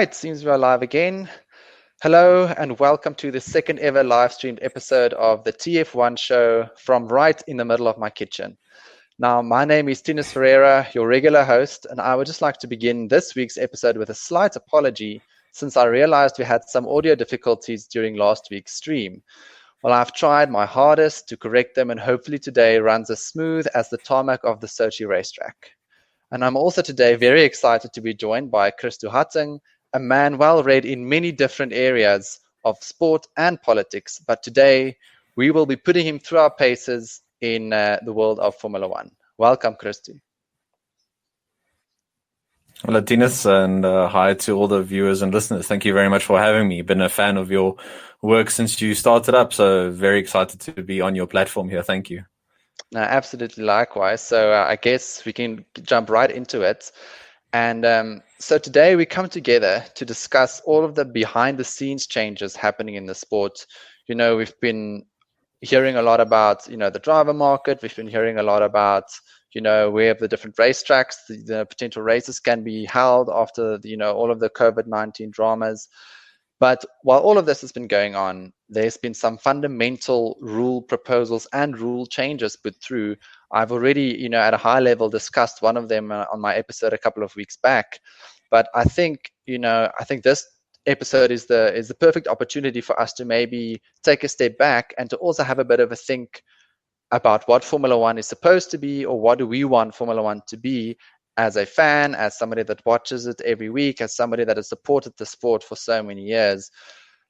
right, seems we're live again. Hello and welcome to the second ever live streamed episode of the TF1 show from right in the middle of my kitchen. Now, my name is Tinas Ferreira, your regular host, and I would just like to begin this week's episode with a slight apology since I realized we had some audio difficulties during last week's stream. Well, I've tried my hardest to correct them and hopefully today runs as smooth as the tarmac of the Sochi racetrack. And I'm also today very excited to be joined by Christy Hattingh, a man well read in many different areas of sport and politics. But today we will be putting him through our paces in the world of Formula One. Welcome, Christy. Hello, Tinas, and hi to all the viewers and listeners. Thank you very much for having me. Been a fan of your work since you started up, so very excited to be on your platform here. Thank you. No, absolutely likewise. So I guess we can jump right into it. And so today we come together to discuss all of the behind the scenes changes happening in the sport. You know, we've been hearing a lot about, the driver market. We've been hearing a lot about, where the different racetracks, the potential races can be held after, all of the COVID-19 dramas. But while all of this has been going on, there's been some fundamental rule proposals and rule changes put through. I've already, at a high level discussed one of them on my episode a couple of weeks back. But I think, this episode is the perfect opportunity for us to maybe take a step back and to also have a bit of a think about what Formula One is supposed to be, or what do we want Formula One to be as a fan, as somebody that watches it every week, as somebody that has supported the sport for so many years.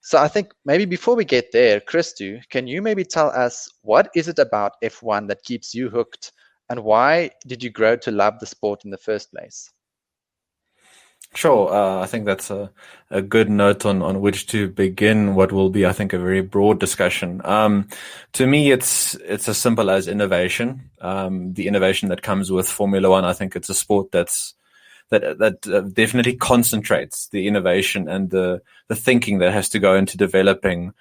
So I think maybe before we get there, Christy, can you maybe tell us what is it about F1 that keeps you hooked, and why did you grow to love the sport in the first place? Sure. I think that's a good note on which to begin what will be, I think, a very broad discussion. To me, it's as simple as innovation. The innovation that comes with Formula One. I think it's a sport that definitely concentrates the innovation and the thinking that has to go into developing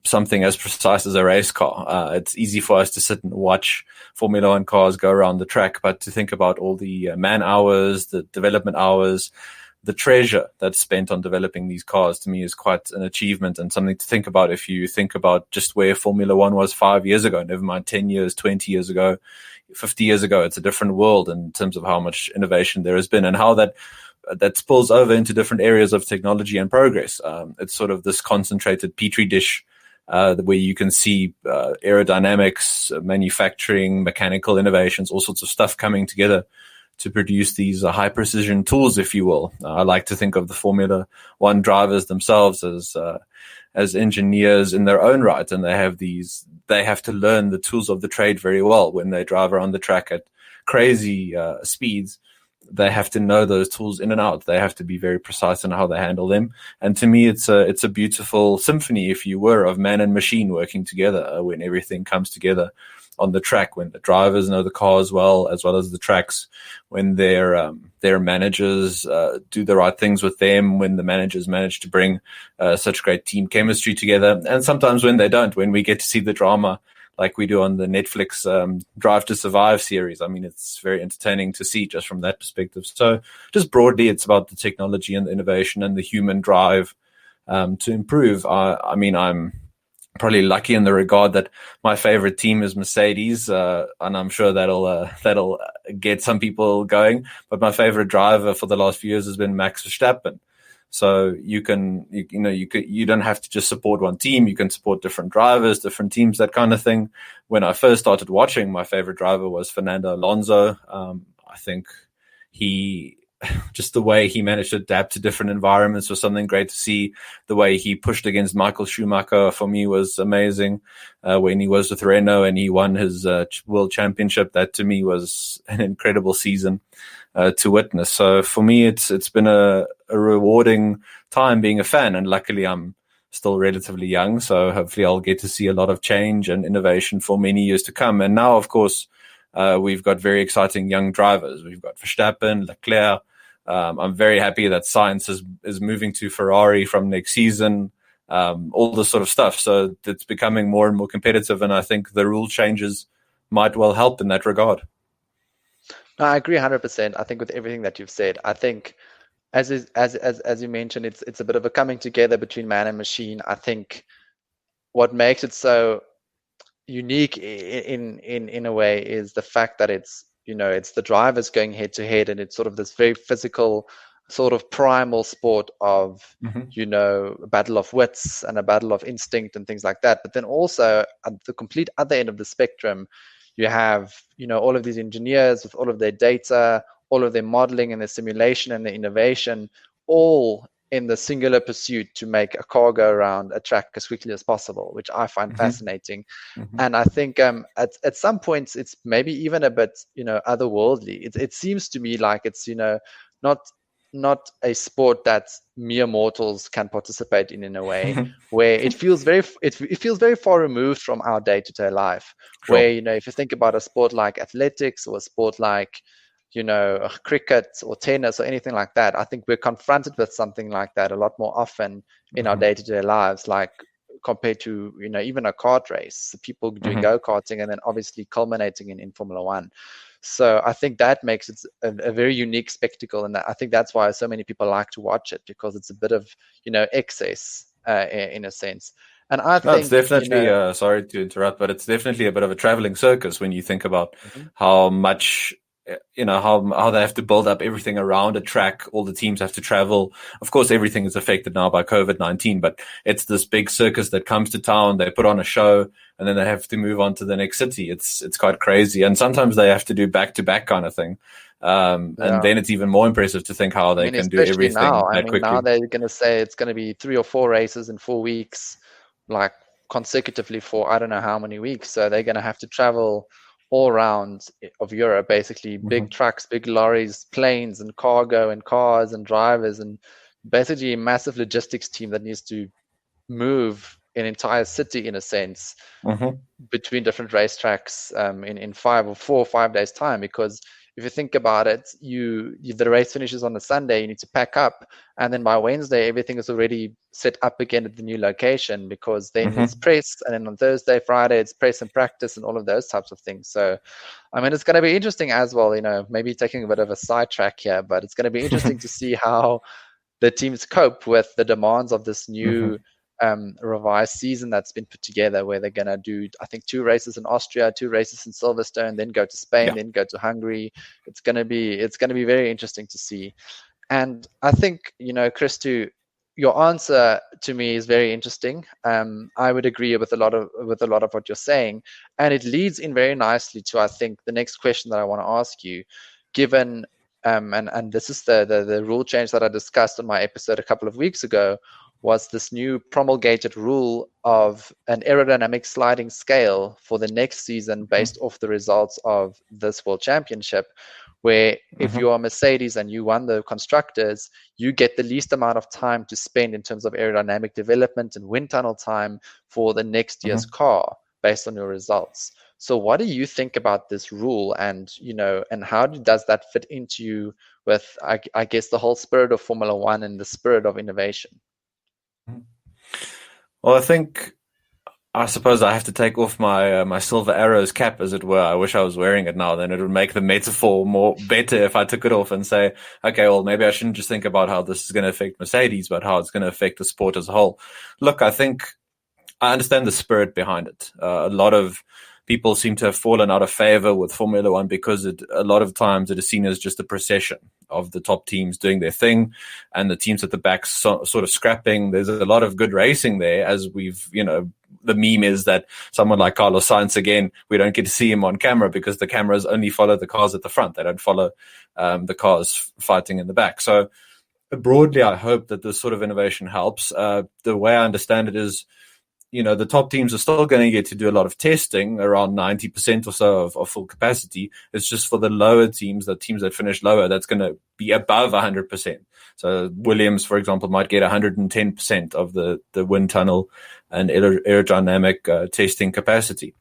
something as precise as a race car. It's easy for us to sit and watch Formula One cars go around the track, but to think about all the man hours, the development hours, the treasure that's spent on developing these cars, to me is quite an achievement and something to think about if you think about just where Formula One was 5 years ago, never mind 10 years, 20 years ago, 50 years ago. It's a different world in terms of how much innovation there has been and how that spills over into different areas of technology and progress. It's sort of this concentrated petri dish where you can see aerodynamics, manufacturing, mechanical innovations, all sorts of stuff coming together to produce these high precision tools, if you will. I like to think of the Formula One drivers themselves as engineers in their own right, and they have to learn the tools of the trade very well when they drive around the track at crazy speeds. They have to know those tools in and out. They have to be very precise in how they handle them. And to me, it's a beautiful symphony, if you were, of man and machine working together when everything comes together on the track, when the drivers know the car as well as the tracks, when their managers do the right things with them, when the managers manage to bring such great team chemistry together, and sometimes when they don't, when we get to see the drama like we do on the Netflix Drive to Survive series. I mean, it's very entertaining to see just from that perspective. So just broadly, it's about the technology and the innovation and the human drive to improve. I mean, I'm probably lucky in the regard that my favorite team is Mercedes, and I'm sure that'll get some people going. But my favorite driver for the last few years has been Max Verstappen. So you don't have to just support one team. You can support different drivers, different teams, that kind of thing. When I first started watching, my favorite driver was Fernando Alonso. I think just the way he managed to adapt to different environments was something great to see. The way he pushed against Michael Schumacher for me was amazing. When he was with Renault and he won his world championship, that to me was an incredible season to witness. So for me, it's been a rewarding time being a fan, and luckily I'm still relatively young, so hopefully I'll get to see a lot of change and innovation for many years to come. And now, of course, we've got very exciting young drivers. We've got Verstappen, Leclerc. I'm very happy that Sainz is moving to Ferrari from next season. All this sort of stuff. So it's becoming more and more competitive, and I think the rule changes might well help in that regard. No, I agree 100%. I think with everything that you've said, I think as you mentioned, it's a bit of a coming together between man and machine. I think what makes it so unique in a way is the fact that it's the drivers going head to head, and it's sort of this very physical, sort of primal sport of a battle of wits and a battle of instinct and things like that. But then also at the complete other end of the spectrum, you have all of these engineers with all of their data, all of their modeling and their simulation and their innovation, all in the singular pursuit to make a car go around a track as quickly as possible, which I find fascinating. And I think at some points it's maybe even a bit otherworldly. It seems to me like it's not a sport that mere mortals can participate in a way where it feels very far removed from our day-to-day life. Sure. Where if you think about a sport like athletics or a sport like cricket or tennis or anything like that, I think we're confronted with something like that a lot more often in our day-to-day lives, like compared to even a kart race, people doing go-karting, and then obviously culminating in Formula One. So I think that makes it a very unique spectacle, and I think that's why so many people like to watch it, because it's a bit of excess in a sense. And I think it's definitely sorry to interrupt, but it's definitely a bit of a traveling circus when you think about how much how they have to build up everything around a track. All the teams have to travel. Of course, everything is affected now by COVID-19, but it's this big circus that comes to town. They put on a show, and then they have to move on to the next city. It's quite crazy, and sometimes they have to do back-to-back kind of thing. And then it's even more impressive to think how they can do everything that quickly. Now they're going to say it's going to be 3 or 4 races in 4 weeks, like consecutively for I don't know how many weeks. So they're going to have to travel all around of Europe, basically big trucks, big lorries, planes, and cargo, and cars, and drivers, and basically a massive logistics team that needs to move an entire city in a sense between different racetracks in 4 or 5 days time. Because if you think about it, the race finishes on a Sunday, you need to pack up, and then by Wednesday everything is already set up again at the new location, because then it's press, and then on Thursday, Friday it's press and practice and all of those types of things. So I mean, it's going to be interesting as well, maybe taking a bit of a sidetrack here, but it's going to be interesting to see how the teams cope with the demands of this new revised season that's been put together, where they're going to do, I think, 2 races in Austria, 2 races in Silverstone, then go to Spain, then go to Hungary. It's going to be very interesting to see. And I think, Christy, your answer to me is very interesting. I would agree with a lot of what you're saying, and it leads in very nicely to, I think, the next question that I want to ask you, given and this is the rule change that I discussed on my episode a couple of weeks ago, was this new promulgated rule of an aerodynamic sliding scale for the next season based off the results of this World Championship, where if you are Mercedes and you won the constructors, you get the least amount of time to spend in terms of aerodynamic development and wind tunnel time for the next year's car based on your results. So what do you think about this rule, and and how does that fit into with I guess the whole spirit of Formula One and the spirit of innovation? Well, I suppose I have to take off my my Silver Arrows cap, as it were. I wish I was wearing it now. Then it would make the metaphor better if I took it off and say, okay, well, maybe I shouldn't just think about how this is going to affect Mercedes, but how it's going to affect the sport as a whole. Look, I think I understand the spirit behind it. A lot of people seem to have fallen out of favor with Formula One because a lot of times it is seen as just a procession of the top teams doing their thing and the teams at the back sort of scrapping. There's a lot of good racing there, as we've, the meme is that someone like Carlos Sainz, again, we don't get to see him on camera because the cameras only follow the cars at the front. They don't follow the cars fighting in the back. So broadly, I hope that this sort of innovation helps. The way I understand it is, the top teams are still going to get to do a lot of testing, around 90% or so of full capacity. It's just for the lower teams, the teams that finish lower, that's going to be above 100%. So Williams, for example, might get 110% of the wind tunnel and aerodynamic testing capacity.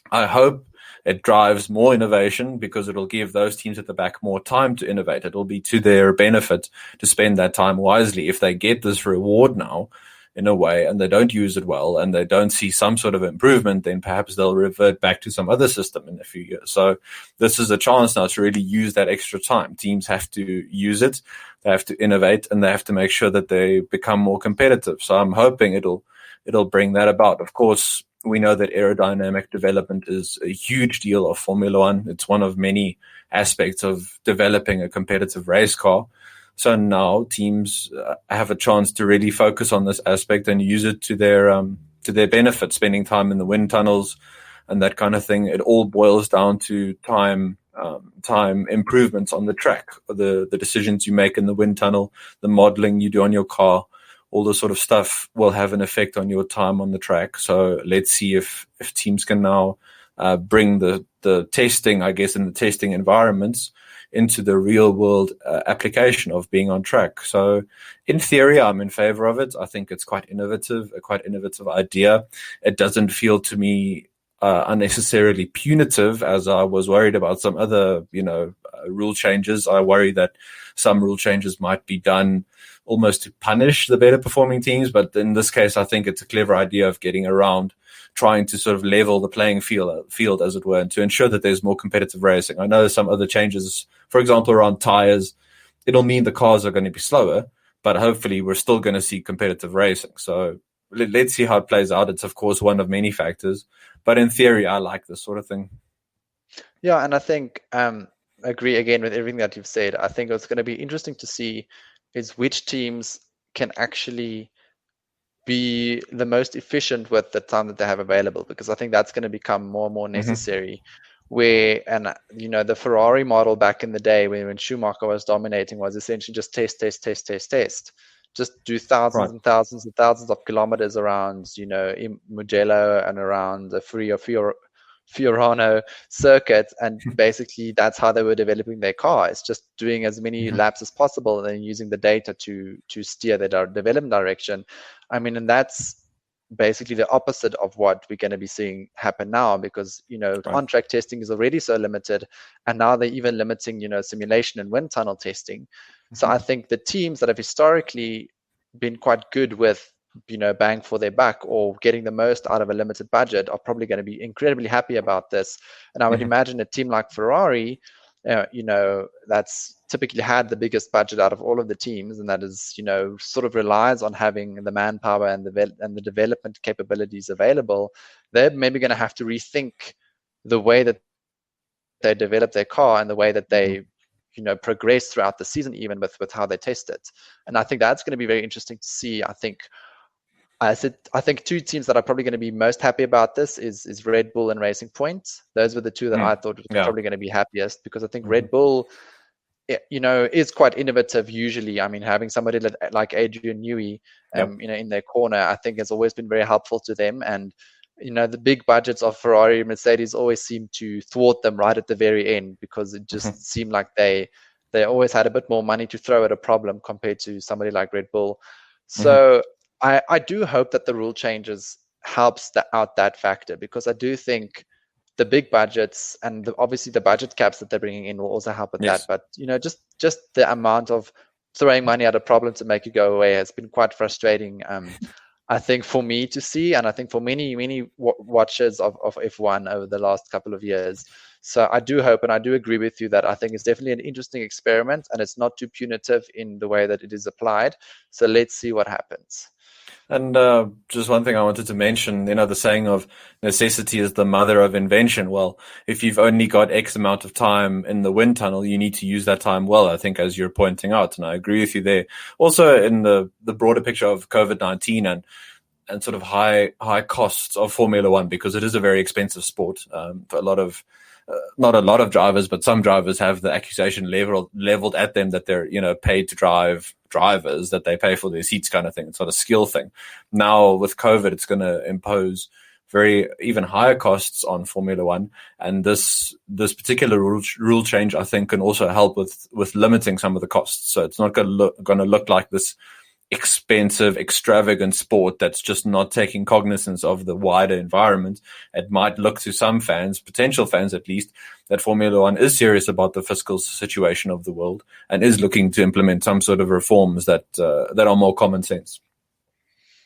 I hope it drives more innovation because it'll give those teams at the back more time to innovate. It'll be to their benefit to spend that time wisely. If they get this reward now, in a way, and they don't use it well, and they don't see some sort of improvement, then perhaps they'll revert back to some other system in a few years. So this is a chance now to really use that extra time. Teams have to use it. they have to innovate, and they have to make sure that they become more competitive. So I'm hoping it'll bring that about. Of course, we know that aerodynamic development is a huge deal of Formula One. It's one of many aspects of developing a competitive race car. So now teams have a chance to really focus on this aspect and use it to their benefit, spending time in the wind tunnels and that kind of thing. It all boils down to time improvements on the track, the decisions you make in the wind tunnel, the modeling you do on your car, all this sort of stuff will have an effect on your time on the track. So let's see if teams can now bring the testing, I guess, in the testing environments into the real world application of being on track. So in theory, I'm in favor of it. I think it's quite innovative, a quite innovative idea. It doesn't feel to me unnecessarily punitive, as I was worried about some other, rule changes. I worry that some rule changes might be done almost to punish the better performing teams. But in this case, I think it's a clever idea of getting around trying to sort of level the playing field, as it were, and to ensure that there's more competitive racing. I know some other changes, for example, around tires, it'll mean the cars are going to be slower, but hopefully we're still going to see competitive racing. So let's see how it plays out. It's, of course, one of many factors, but in theory, I like this sort of thing. Yeah, and I think agree again with everything that you've said. I think it's going to be interesting to see is which teams can actually be the most efficient with the time that they have available, because I think that's going to become more and more necessary. And the Ferrari model back in the day when Schumacher was dominating was essentially just test, just do thousands and thousands and thousands of kilometers around, Mugello and around the Fiorano circuit, and basically that's how they were developing their car. It's just doing as many laps as possible and then using the data to steer their development direction. I mean, and that's basically the opposite of what we're going to be seeing happen now, because on-track testing is already so limited, and now they're even limiting simulation and wind tunnel testing. So I think the teams that have historically been quite good with bang for their buck or getting the most out of a limited budget are probably going to be incredibly happy about this. And I would imagine a team like Ferrari, that's typically had the biggest budget out of all of the teams, and that is, sort of relies on having the manpower and the development capabilities available. They're maybe going to have to rethink the way that they develop their car and the way that they progress throughout the season, even with how they test it. And I think that's going to be very interesting to see. I think two teams that are probably going to be most happy about this is Red Bull and Racing Point. Those were the two that I thought were probably going to be happiest, because I think Red Bull, is quite innovative usually. I mean, having somebody like Adrian Newey, in their corner, I think has always been very helpful to them. And the big budgets of Ferrari and Mercedes always seem to thwart them right at the very end, because it just seemed like they always had a bit more money to throw at a problem compared to somebody like Red Bull. So I do hope that the rule changes helps out that factor, because I do think the big budgets and obviously the budget caps that they're bringing in will also help with that. But just the amount of throwing money at a problem to make it go away has been quite frustrating. I think for me to see, and I think for many watchers of F1 over the last couple of years. So I do hope, and I do agree with you, that I think it's definitely an interesting experiment, and it's not too punitive in the way that it is applied. So let's see what happens. And just one thing I wanted to mention, the saying of necessity is the mother of invention. Well, if you've only got X amount of time in the wind tunnel, you need to use that time well, I think, as you're pointing out. And I agree with you there. Also, in the broader picture of COVID-19 and sort of high costs of Formula One, because it is a very expensive sport. For not a lot of drivers, but some drivers have the accusation leveled at them that they're, paid to drive drivers, that they pay for their seats kind of thing. It's not a skill thing. Now with COVID, it's going to impose even higher costs on Formula One. And this particular rule change, I think, can also help with limiting some of the costs. So it's not going to look like this expensive, extravagant sport that's just not taking cognizance of the wider environment. It might look to some fans, potential fans at least, that Formula One is serious about the fiscal situation of the world and is looking to implement some sort of reforms that are more common sense.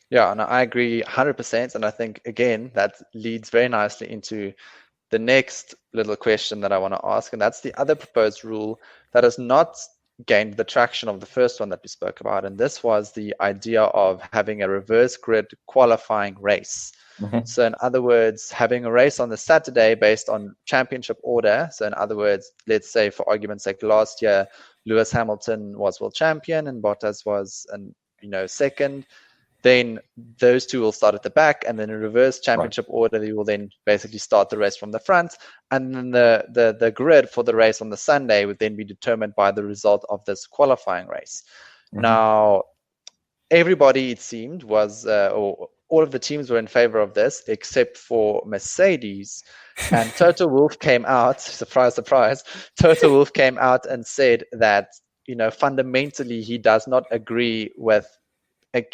Yeah, and I agree 100%. And I think, again, that leads very nicely into the next little question that I want to ask. And that's the other proposed rule that is not gained the traction of the first one that we spoke about, and this was the idea of having a reverse grid qualifying race. Mm-hmm. So in other words, having a race on the Saturday based on championship order. So in other words, let's say for argument's sake, last year Lewis Hamilton was world champion and Bottas was second. Then those two will start at the back, and then in reverse championship order, they will then basically start the race from the front. And then the grid for the race on the Sunday would then be determined by the result of this qualifying race. Mm-hmm. Now, everybody, it seemed, was, or all of the teams were in favor of this, except for Mercedes. And Toto Wolff came out, surprise, surprise, Toto Wolff came out and said that, fundamentally, he does not agree with,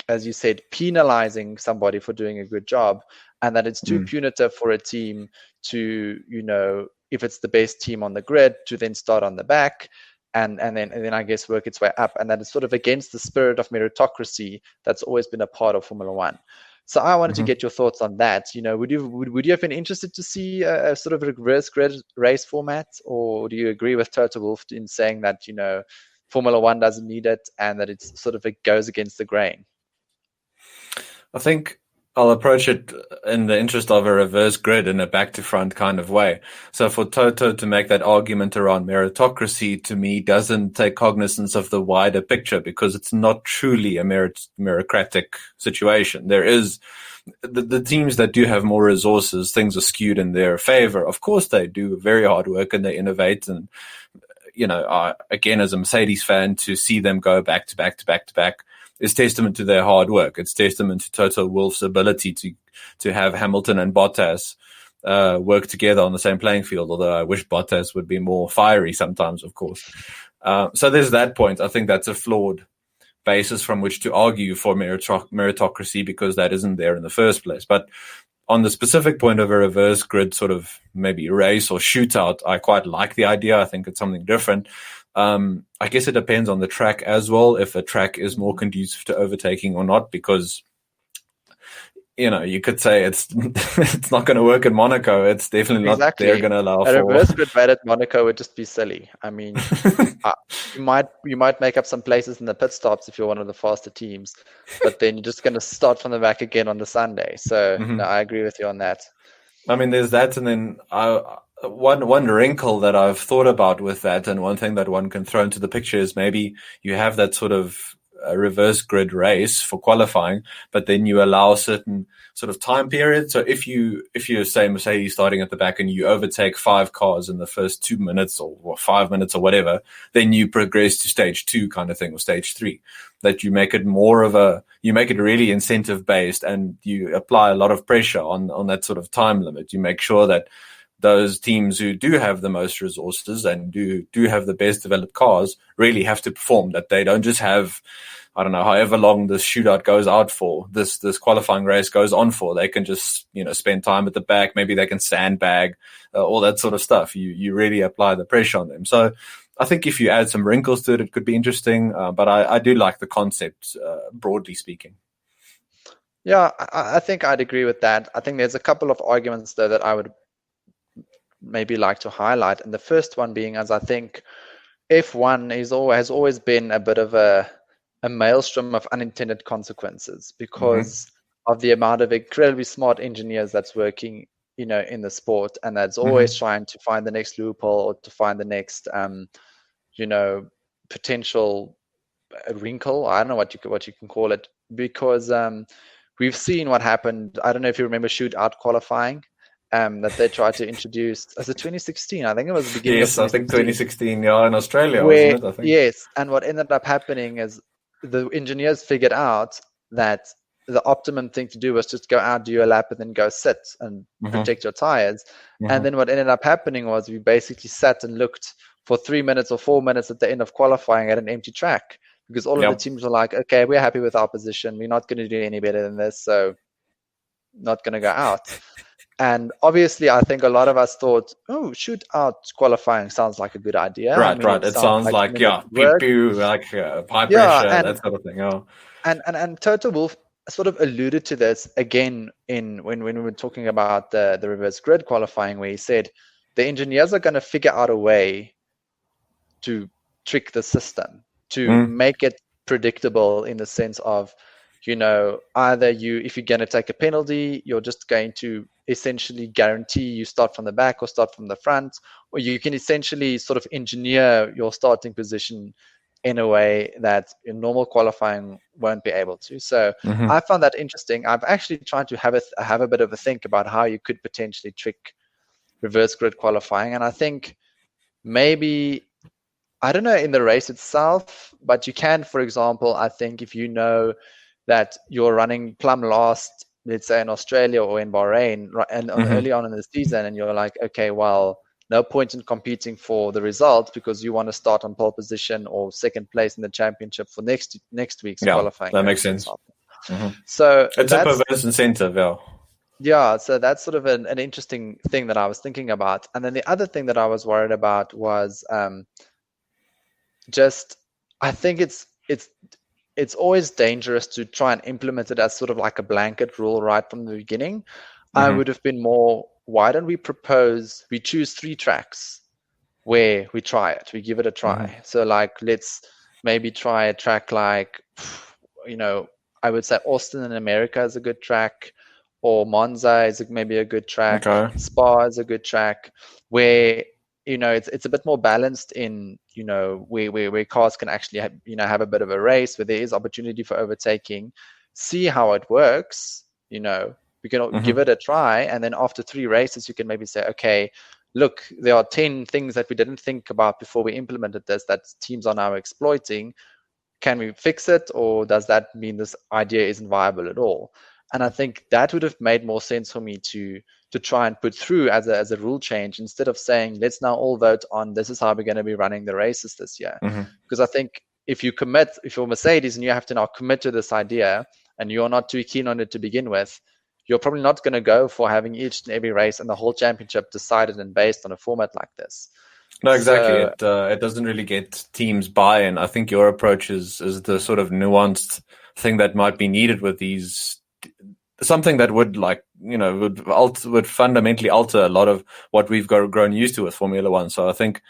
as you said, penalizing somebody for doing a good job, and that it's too punitive for a team to, if it's the best team on the grid, to then start on the back and then I guess work its way up, and that is sort of against the spirit of meritocracy that's always been a part of Formula One. So I wanted to get your thoughts on that. Would you have been interested to see a sort of reverse grid race format, or do you agree with Toto Wolff in saying that, Formula One doesn't need it, and that it's sort of, it goes against the grain? I think I'll approach it in the interest of a reverse grid in a back to front kind of way. So for Toto to make that argument around meritocracy, to me, doesn't take cognizance of the wider picture, because it's not truly a meritocratic situation. There is the teams that do have more resources, things are skewed in their favor. Of course, they do very hard work and they innovate, and again, as a Mercedes fan, to see them go back to back to back to back is testament to their hard work. It's testament to Toto Wolff's ability to have Hamilton and Bottas work together on the same playing field, although I wish Bottas would be more fiery sometimes, of course. So there's that point. I think that's a flawed basis from which to argue for meritocracy, because that isn't there in the first place. But on the specific point of a reverse grid sort of maybe race or shootout, I quite like the idea. I think it's something different. I guess it depends on the track as well, if a track is more conducive to overtaking or not, because, you could say it's it's not going to work in Monaco. It's definitely not they're going to allow a reverse grid race at Monaco would just be silly. I mean, you might make up some places in the pit stops if you're one of the faster teams, but then you're just going to start from the back again on the Sunday. So no, I agree with you on that. I mean, there's that, and then one wrinkle that I've thought about with that, and one thing that one can throw into the picture is maybe you have that sort of a reverse grid race for qualifying, but then you allow certain sort of time periods. So if you say Mercedes starting at the back and you overtake 5 cars in the first 2 minutes or 5 minutes or whatever, then you progress to stage 2 kind of thing, or stage 3. That you make it you make it really incentive based, and you apply a lot of pressure on that sort of time limit. You make sure that those teams who do have the most resources and do have the best developed cars really have to perform, that they don't just have, I don't know, however long this shootout goes out for, this qualifying race goes on for. They can just, spend time at the back. Maybe they can sandbag, all that sort of stuff. You really apply the pressure on them. So I think if you add some wrinkles to it, it could be interesting. But I do like the concept, broadly speaking. Yeah, I think I'd agree with that. I think there's a couple of arguments, though, that I would maybe like to highlight. And the first one being, as I think F1 has always been a bit of a maelstrom of unintended consequences, because of the amount of incredibly smart engineers that's working, in the sport, and that's always trying to find the next loophole or to find the next, potential wrinkle. I don't know what you can call it, because we've seen what happened. I don't know if you remember shootout qualifying. That they tried to introduce as a 2016. I think it was the beginning of 2016. Yes, I think 2016, yeah, in Australia, wasn't it? I think. Yes, and what ended up happening is the engineers figured out that the optimum thing to do was just go out, do your lap, and then go sit and protect your tires. And then what ended up happening was we basically sat and looked for 3 minutes or 4 minutes at the end of qualifying at an empty track, because all of the teams were like, okay, we're happy with our position. We're not going to do any better than this, so not going to go out. And obviously, I think a lot of us thought, oh, shootout qualifying sounds like a good idea. Right. It sounds like pew, like high pressure, that sort of thing. Oh. And Toto Wolff sort of alluded to this again when we were talking about the reverse grid qualifying, where he said the engineers are going to figure out a way to trick the system to make it predictable in the sense of, either if you're going to take a penalty, you're just going to essentially guarantee you start from the back or start from the front, or you can essentially sort of engineer your starting position in a way that in normal qualifying won't be able to. So I found that interesting. I've actually tried to have a bit of a think about how you could potentially trick reverse grid qualifying, and I think maybe, I don't know in the race itself, but you can, for example, I think if you know that you're running plumb last, let's say in Australia or in Bahrain, and early on in the season, and you're like, okay, well, no point in competing for the result because you want to start on pole position or second place in the championship for next week's qualifying. That makes sense. So it's a perverse incentive, yeah, so that's sort of an interesting thing that I was thinking about. And then the other thing that I was worried about was I think it's always dangerous to try and implement it as sort of like a blanket rule right from the beginning. I would have been more, why don't we choose 3 tracks where we try it, we give it a try. So like, let's maybe try a track like, I would say Austin in America is a good track, or Monza is maybe a good track. Okay. Spa is a good track where, it's a bit more balanced in, where cars can actually have a bit of a race, where there is opportunity for overtaking, see how it works, we can give it a try. And then after 3 races, you can maybe say, okay, look, there are 10 things that we didn't think about before we implemented this that teams are now exploiting. Can we fix it? Or does that mean this idea isn't viable at all? And I think that would have made more sense for me to try and put through as a rule change, instead of saying, let's now all vote on this is how we're going to be running the races this year. Because I think if you're Mercedes and you have to now commit to this idea and you're not too keen on it to begin with, you're probably not going to go for having each and every race and the whole championship decided and based on a format like this. No, exactly. So, it doesn't really get teams buy-in. I think your approach is the sort of nuanced thing that might be needed with these. Something that would would fundamentally alter a lot of what we've grown used to with Formula One. So I think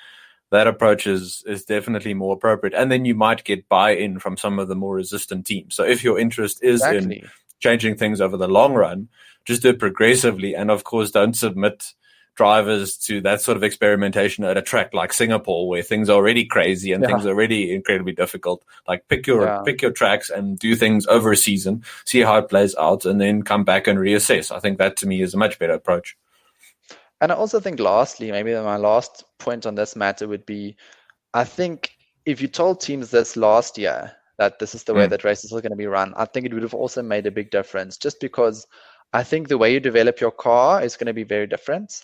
that approach is definitely more appropriate. And then you might get buy-in from some of the more resistant teams. So if your interest is in changing things over the long run, just do it progressively. And of course, don't submit drivers to that sort of experimentation at a track like Singapore, where things are already crazy and things are already incredibly difficult. Like pick your tracks and do things over a season, see how it plays out, and then come back and reassess. I think that to me is a much better approach. And I also think lastly, maybe my last point on this matter would be, I think if you told teams this last year that this is the way that races are going to be run, I think it would have also made a big difference, just because I think the way you develop your car is going to be very different.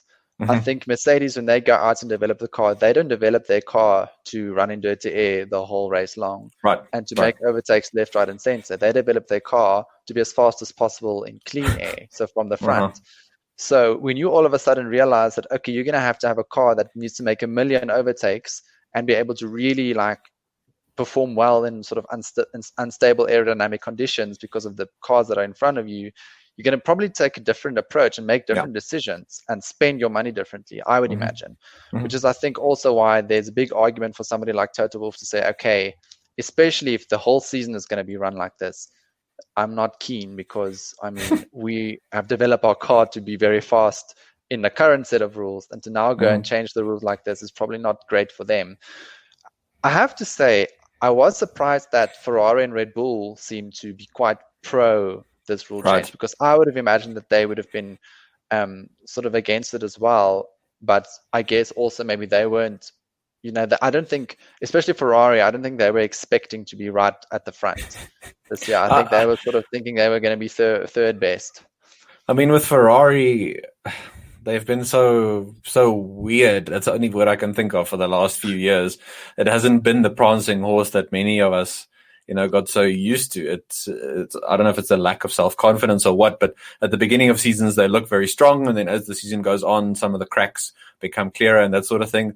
I think Mercedes, when they go out and develop the car, they don't develop their car to run in dirty air the whole race long, and to make overtakes left, right, and center. They develop their car to be as fast as possible in clean air, so from the front. So when you all of a sudden realize that, okay, you're going to have a car that needs to make 1 million overtakes and be able to really perform well in sort of unstable aerodynamic conditions because of the cars that are in front of you, you're going to probably take a different approach and make different decisions and spend your money differently, I would imagine, which is, I think, also why there's a big argument for somebody like Toto Wolff to say, okay, especially if the whole season is going to be run like this, I'm not keen, because, we have developed our car to be very fast in the current set of rules, and to now go and change the rules like this is probably not great for them. I have to say, I was surprised that Ferrari and Red Bull seemed to be quite pro this rule change, because I would have imagined that they would have been sort of against it as well. But I guess also maybe they weren't, I don't think, especially Ferrari, I don't think they were expecting to be right at the front this year. I think they were sort of thinking they were going to be third best. I mean, with Ferrari, they've been so weird. That's the only word I can think of for the last few years. It hasn't been the prancing horse that many of us got so used to. It's I don't know if it's a lack of self-confidence or what, but at the beginning of seasons, they look very strong. And then as the season goes on, some of the cracks become clearer and that sort of thing.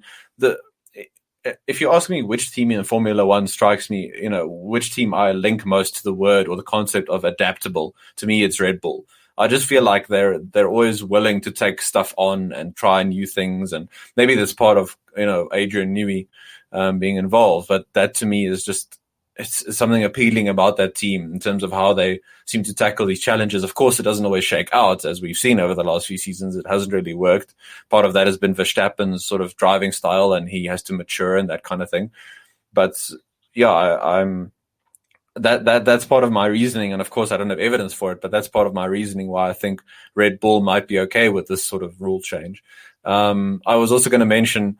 If you ask me which team in Formula One strikes me, which team I link most to the word or the concept of adaptable, to me, it's Red Bull. I just feel like they're always willing to take stuff on and try new things. And maybe that's part of, Adrian Newey, being involved. But that to me is just, it's something appealing about that team in terms of how they seem to tackle these challenges. Of course, it doesn't always shake out, as we've seen over the last few seasons. It hasn't really worked. Part of that has been Verstappen's sort of driving style, and he has to mature and that kind of thing. But yeah, I'm that's part of my reasoning, and of course I don't have evidence for it, but that's part of my reasoning why I think Red Bull might be okay with this sort of rule change. I was also going to mention,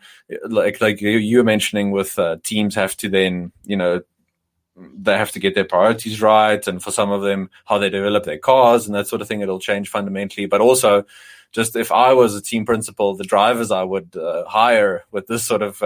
like you were mentioning, with teams have to then, they have to get their priorities right, and for some of them, how they develop their cars and that sort of thing, it'll change fundamentally. But also, just if I was a team principal, the drivers I would hire with this sort of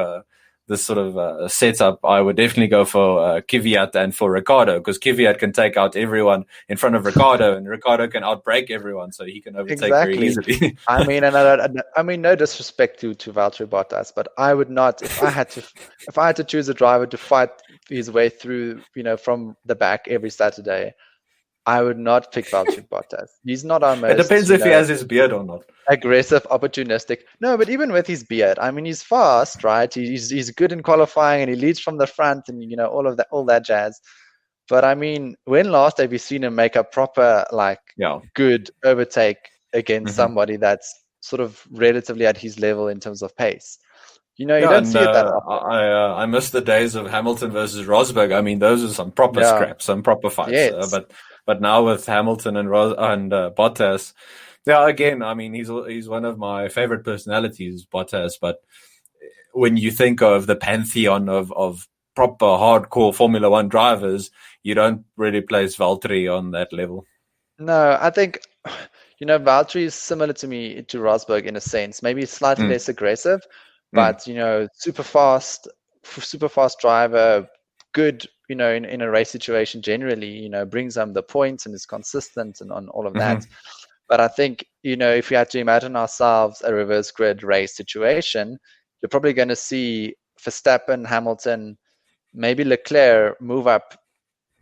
setup, I would definitely go for Kvyat and for Ricciardo, because Kvyat can take out everyone in front of Ricciardo, and Ricciardo can outbrake everyone, so he can overtake very easily. I mean, no disrespect to Valtteri Bottas, but I would not, if I had to choose a driver to fight his way through, from the back every Saturday, I would not pick Valtteri Bottas. He's not our most. It depends if he has his beard or not. Aggressive, opportunistic. No, but even with his beard, I mean, he's fast, right? He's good in qualifying, and he leads from the front, and all that jazz. But I mean, when last have you seen him make a proper good overtake against somebody that's sort of relatively at his level in terms of pace? You don't see it that often. I miss the days of Hamilton versus Rosberg. I mean, those are some proper scraps, some proper fights. Yes. But now with Hamilton and Bottas, again, I mean, he's one of my favorite personalities, Bottas. But when you think of the pantheon of proper hardcore Formula One drivers, you don't really place Valtteri on that level. No, I think Valtteri is similar to Rosberg in a sense, maybe slightly less aggressive. But super fast driver, good, in a race situation generally, brings them the points and is consistent and on all of that. But I think, if we had to imagine ourselves a reverse grid race situation, you're probably going to see Verstappen, Hamilton, maybe Leclerc move up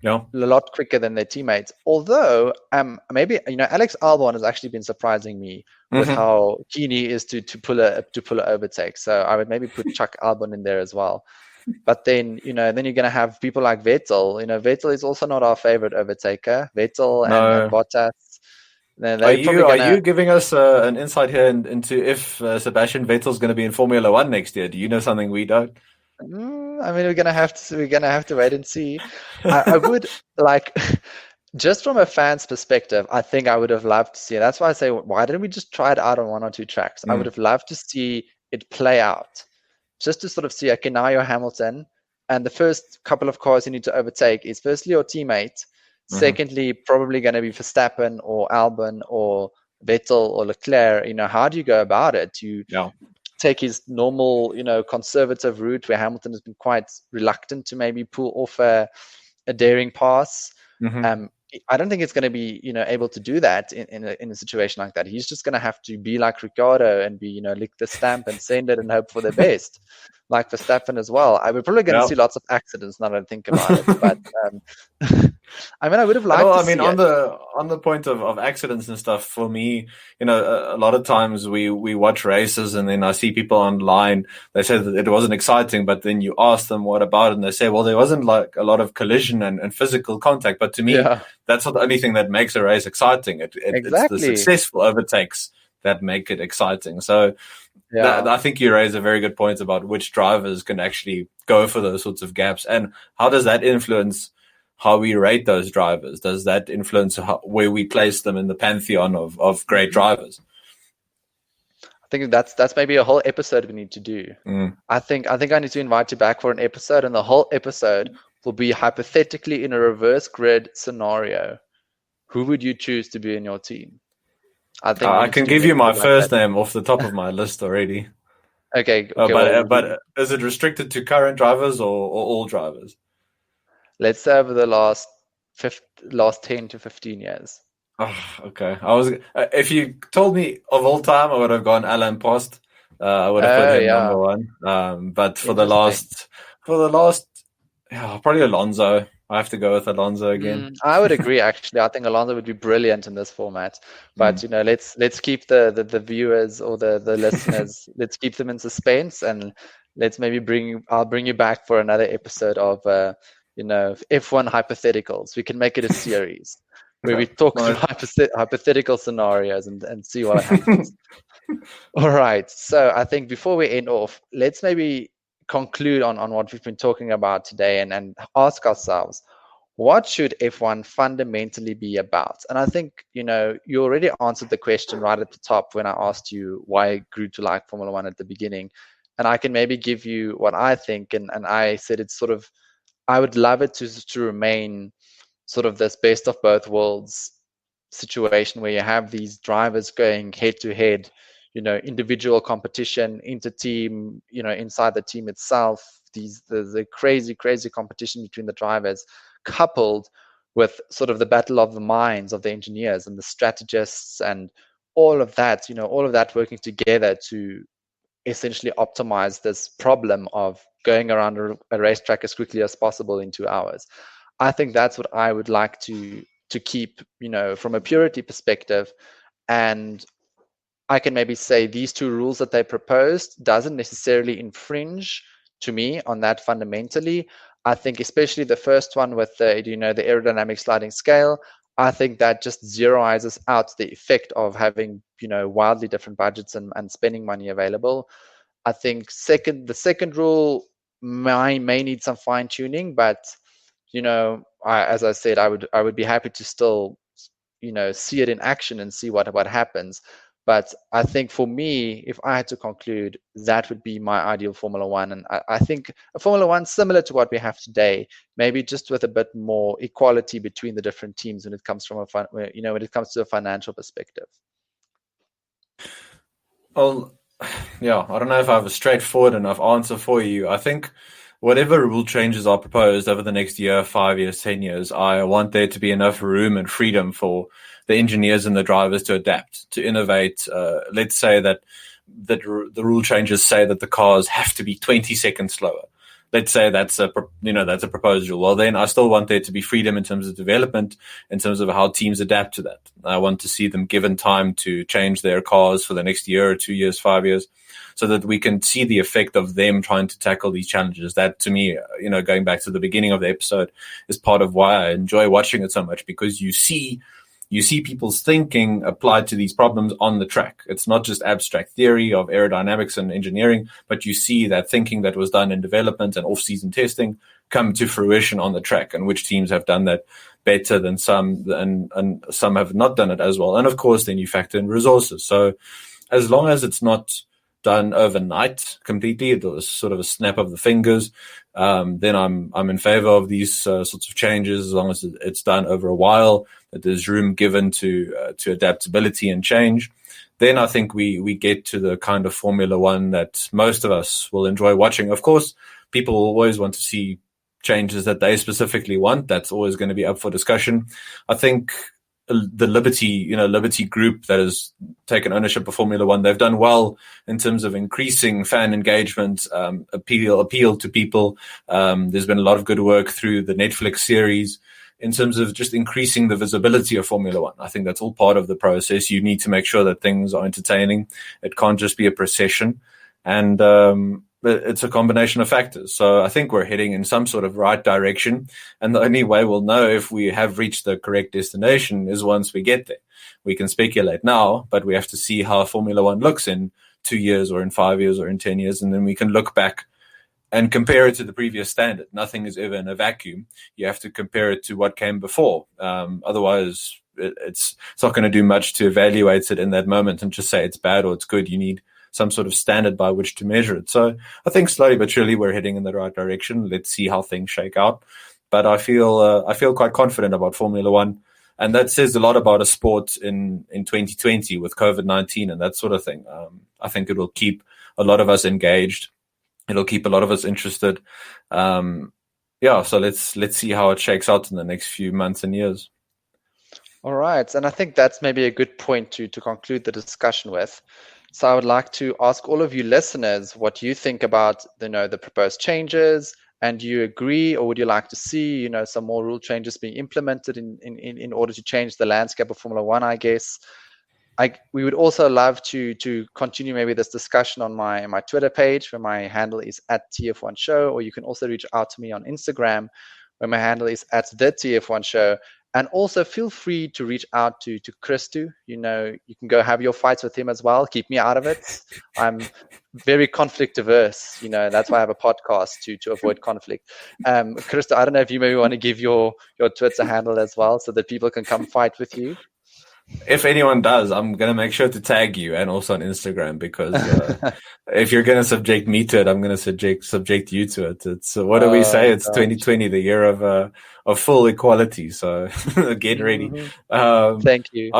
a lot quicker than their teammates. Although, maybe Alex Albon has actually been surprising me with how keen he is to pull a overtake. So I would maybe put Chuck Albon in there as well. But then then you're going to have people like Vettel. Vettel is also not our favorite overtaker. Vettel and Bottas. Are you giving us an insight here into if Sebastian Vettel is going to be in Formula One next year? Do you know something we don't? I mean, we're gonna have to wait and see. I would just from a fan's perspective, I think I would have loved to see it. That's why I say, why didn't we just try it out on one or two tracks? I would have loved to see it play out, just to sort of see, okay, now you're Hamilton, and the first couple of cars you need to overtake is firstly your teammate, secondly probably going to be Verstappen or Albon or Vettel or Leclerc. How do you go about it? You take his normal, conservative route where Hamilton has been quite reluctant to maybe pull off a daring pass. I don't think it's going to be, able to do that in a situation like that. He's just going to have to be like Ricciardo and be, lick the stamp and send it and hope for the best, like Verstappen as well. We're probably going to see lots of accidents now that I think about it. But I mean, I would have liked to see it. On the point of accidents and stuff, for me, a lot of times we watch races and then I see people online, they say that it wasn't exciting, but then you ask them what about it, and they say, well, there wasn't like a lot of collision and physical contact. But to me, that's not the only thing that makes a race exciting. It's the successful overtakes that make it exciting. So I think you raise a very good point about which drivers can actually go for those sorts of gaps, and how does that influence how we rate those drivers? Does that influence where we place them in the pantheon of great drivers? I think that's maybe a whole episode we need to do. I think I need to invite you back for an episode, and the whole episode will be hypothetically in a reverse grid scenario. Who would you choose to be in your team? I can give you my first name off the top of my list already. Okay. But is it restricted to current drivers or all drivers? Let's say over the last 10 to 15 years. Oh, okay. If you told me of all time, I would have gone Alain Prost. I would have put him number one. But for the last, probably Alonso. I have to go with Alonso again. I would agree, actually. I think Alonso would be brilliant in this format. But Mm. let's keep the viewers or the listeners, let's keep them in suspense, and let's maybe I'll bring you back for another episode of F1 hypotheticals. We can make it a series where we talk through Nice. hypothetical scenarios and see what happens. All right. So I think before we end off, let's maybe conclude on what we've been talking about today and ask ourselves, what should F1 fundamentally be about? And I think, you already answered the question right at the top when I asked you why I grew to like Formula One at the beginning. And I can maybe give you what I think. And I said it's sort of, I would love it to remain sort of this best of both worlds situation where you have these drivers going head to head, individual competition, inter-team, inside the team itself, the crazy competition between the drivers, coupled with sort of the battle of the minds of the engineers and the strategists and all of that working together to essentially optimize this problem of going around a racetrack as quickly as possible in 2 hours. I think that's what I would like to keep, from a purity perspective. And I can maybe say these two rules that they proposed doesn't necessarily infringe to me on that fundamentally. I think especially the first one with the aerodynamic sliding scale, I think that just zeroizes out the effect of having, wildly different budgets and spending money available. I think the second rule may need some fine tuning, but as I said, I would be happy to still, see it in action and see what happens. But I think for me, if I had to conclude, that would be my ideal Formula One. And I think a Formula One similar to what we have today, maybe just with a bit more equality between the different teams when it comes when it comes to a financial perspective. Well, yeah, I don't know if I have a straightforward enough answer for you. I think whatever rule changes are proposed over the next year, 5 years, 10 years, I want there to be enough room and freedom for the engineers and the drivers to adapt, to innovate. Let's say that the rule changes say that the cars have to be 20 seconds slower. Let's say that's a proposal. Well, then I still want there to be freedom in terms of development, in terms of how teams adapt to that. I want to see them given time to change their cars for the next year or 2 years, 5 years, so that we can see the effect of them trying to tackle these challenges. That, to me, going back to the beginning of the episode, is part of why I enjoy watching it so much, because you see people's thinking applied to these problems on the track. It's not just abstract theory of aerodynamics and engineering, but you see that thinking that was done in development and off-season testing come to fruition on the track, and which teams have done that better than some, and some have not done it as well. And of course, then you factor in resources. So as long as it's not done overnight completely, it was sort of a snap of the fingers, then I'm in favor of these sorts of changes, as long as it's done over a while, that there's room given to adaptability and change. Then I think we get to the kind of Formula One that most of us will enjoy watching. Of course, people will always want to see changes that they specifically want. That's always going to be up for discussion. I think the Liberty group that has taken ownership of Formula One, they've done well in terms of increasing fan engagement, appeal to people. There's been a lot of good work through the Netflix series in terms of just increasing the visibility of Formula One. I think that's all part of the process. You need to make sure that things are entertaining. It can't just be a procession. And it's a combination of factors. So I think we're heading in some sort of right direction. And the only way we'll know if we have reached the correct destination is once we get there. We can speculate now, but we have to see how Formula One looks in 2 years or in 5 years or in 10 years. And then we can look back and compare it to the previous standard. Nothing is ever in a vacuum. You have to compare it to what came before. Otherwise, it's not going to do much to evaluate it in that moment and just say it's bad or it's good. You need some sort of standard by which to measure it. So I think slowly but surely we're heading in the right direction. Let's see how things shake out. But I feel quite confident about Formula One. And that says a lot about a sport in 2020 with COVID-19 and that sort of thing. I think it will keep a lot of us engaged. It'll keep a lot of us interested. So let's see how it shakes out in the next few months and years. All right. And I think that's maybe a good point to conclude the discussion with. So I would like to ask all of you listeners what you think about the proposed changes And do you agree, or would you like to see, some more rule changes being implemented in order to change the landscape of Formula One, I guess? We would also love to continue maybe this discussion on my Twitter page, where my handle is @TF1 Show, or you can also reach out to me on Instagram, where my handle is @the TF1 Show. And also feel free to reach out to Christy. You can go have your fights with him as well. Keep me out of it. I'm very conflict averse. That's why I have a podcast to avoid conflict. Christy, I don't know if you maybe want to give your Twitter handle as well, so that people can come fight with you. If anyone does, I'm going to make sure to tag you, and also on Instagram, because if you're going to subject me to it, I'm going to subject you to it. It's what do we say? It's 2020, the year of full equality. So get ready. Thank you.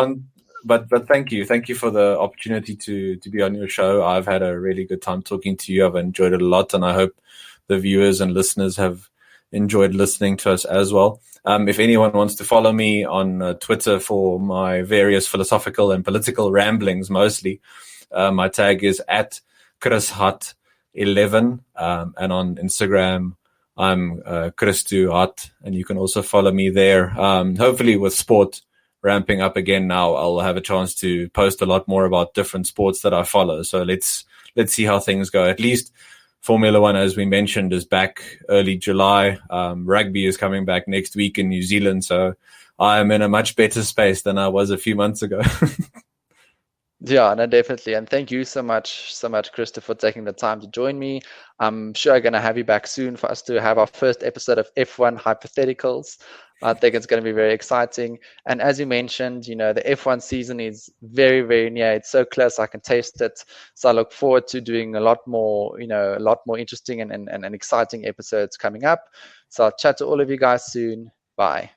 But thank you for the opportunity to be on your show. I've had a really good time talking to you. I've enjoyed it a lot, and I hope the viewers and listeners have enjoyed listening to us as well. If anyone wants to follow me on Twitter for my various philosophical and political ramblings, mostly, my tag is @ChrisHut11, and on Instagram, I'm ChrisToHut, and you can also follow me there. Hopefully, with sport ramping up again now, I'll have a chance to post a lot more about different sports that I follow. So let's see how things go. At least Formula One, as we mentioned, is back early July. Rugby is coming back next week in New Zealand. So I'm in a much better space than I was a few months ago. Yeah, no, definitely. And thank you so much, Christopher, for taking the time to join me. I'm sure I'm going to have you back soon for us to have our first episode of F1 Hypotheticals. I think it's going to be very exciting. And as you mentioned, the F1 season is very, very near. It's so close, I can taste it. So I look forward to doing a lot more interesting and exciting episodes coming up. So I'll chat to all of you guys soon. Bye.